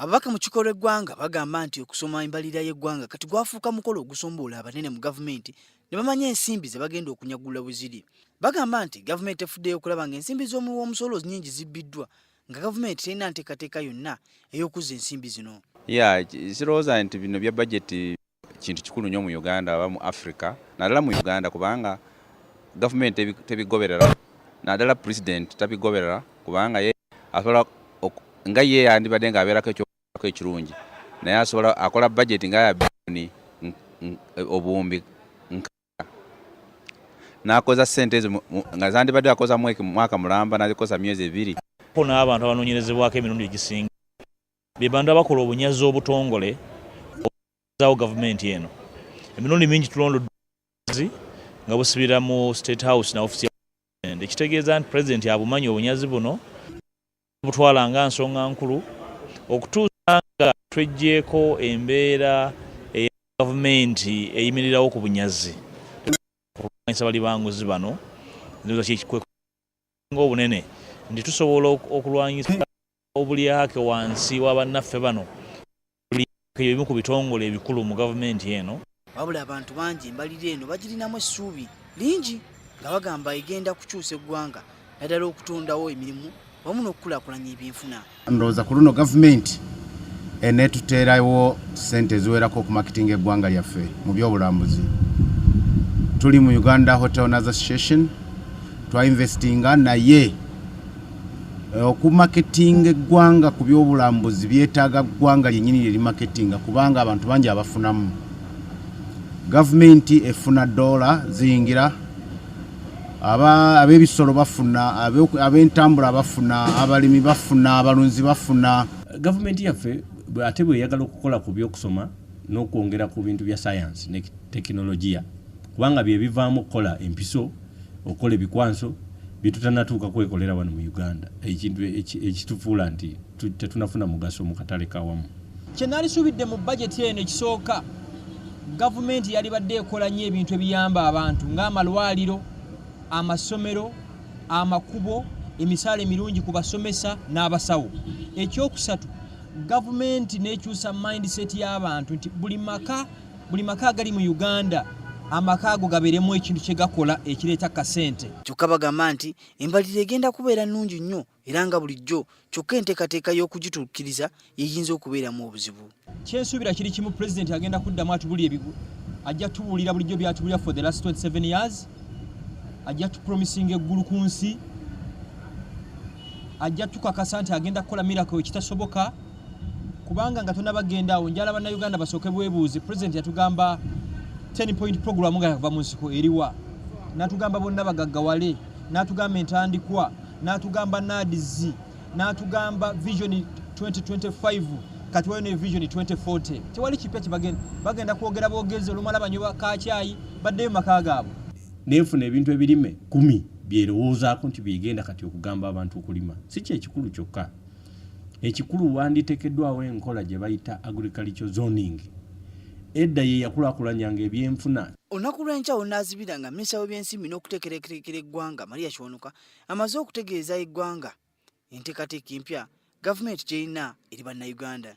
Ababaka mu kikolo eggwanga bagamba nti okusoma embalirira y'eggwanga kati gwafuuka mukolo ogusombola abanene mu gavumenti ne bamanya ensimbi ze bagenda okunyagula bwe ziri. Bagamba nti gavumenti efuddeyo okulaba ng'ensimbi z'omusolo nnyingi zibbiddwa nga gavumenti terina nteekateeka yonna ey'okuzza ensimbi zino. Kirowooza nti bino bya bajeti kintu kikulu nnyo mu Uganda oba mu Africa naddala mu Uganda kubanga gavumenti tebigoberera naddala pulezidenti tabigoberera kubanga ye asobola nga ye yandibadde ng'abeerako ekirungi naye asobola akola bajeti nga ya biliyoni obuwumbi n'akoza ssente ezo nga zandibadde akoza mwaka mulamba n'azikoza myezi 2. N'abantu abanoonyerezebwako emirundi egisinga be bantu abakola obunyazi obutongole okuzzaawo gavumenti eno. Emirundi mingi tulondodde nga busibira mu State House na ofisi ya President. Ekitegeeza nti President abumanyi obunyazi buno butwala nga nsonga nkulu okutuusa nga tweggyeko embeera eya gavumenti eyimirirawo ku bunyazi. Okulwanyisa bali banguzi bano ndowooza kyekikweko ng'obunene nti tusobola okulwanyisa obulyake wansi wa bannaffe bano ebimu ku bitongole ebikulu mu gavumenti eno. Wabula abantu bangi embalirira eno bagirinamu essuubi lingi nga bagamba egenda kukyusa eggwanga naddala okutondawo emirimu wamu n'okukulaakulanya ebyenfuna. Ndowooza ku luno gavumenti eneetuteerawo ssente eziwerako okumakitinga eggwanga lyaffe mu byobulambuzi. Tuli mu Uganda Hotel Association twainvestinga naye okumaketinga eggwanga ku byobulambuzi byetaaga ggwanga lyennyini lye limaketinga kubanga abantu bangi abafunamu. Gavumenti efuna dola ziyingira, ab'ebisolo bafuna, ab'entambula bafuna, abalimi bafuna, abalunzi bafuna. Gavumenti yaffe ate bweyagala okukola ku by'okusoma n'okwongera ku bintu bya sayansi ne tekinologiya kubanga bye bivaamu okukola empiso okukola ebikwanso byetutanatuuka kwekolera wano mu Uganda ekintu ekitufuula nti tetunafuna mugaso mu katale kawamu. Kye nalisuubidde mu bajeti eno ekisooka gavumenti yali badde ekola nnyo ebintu ebiyamba abantu ng'amalwaliro, amasomero, amakubo, emisaala emirungi ku basomesa n'abasawo. Ekyokusatu gavumenti n'ekyusa mindset y'abantu nti buli maka agali mu Uganda amaka ago gabeeremu ekintu kye gakola ekireeta kasente. Kyokka bagamba nti embalirira egenda kubeera nnungi nnyo era nga bulijjo kyokka enteekateeka y'okugituukiriza yeyinza okubeeramu obuzibu. Kyensuubira kiri kimu, Pulezidenti agenda kuddamu atubulira ebigu, ajja tubuulira bulijjo byatubulira for the last 27 years, ajja tupromisinga eggulu ku nsi, ajja tukakasa nti agenda kukola miracle ekitasoboka kubanga nga tonnabagenda awo njala bannayuganda basooke bwebuuze. Pulezidenti yatugamba 10-point program nga yava mu nsiko eriwa, n'atugamba bonna bagaggawale, n'atugamba entandikwa, n'atugamba NADZ, n'atugamba Vision 2025, kati wayo ne Vision 2040. Tewali kipya bagenda kwogera boogezi olumala banywa kacyayi baddeyo maka gaabwe. Neefuna ebintu ebirime 10 byerowoozaako nti byegenda kati okugamba abantu okulima. Si kyekikulu kyokka. Ekikulu wanditeekeddwawo enkola gye bayita agricultural zoning. Edda ye yakulaakulanyanga ebyenfuna. Olunaku lw'enkya Olunaazibira nga minisita w'ebyensimbi n'okuteekerekerekera eggwanga Maria Kiwanuka amaze okutegeeza eggwanga enteekateeka empya gavumenti gy'erina eri bannayuganda.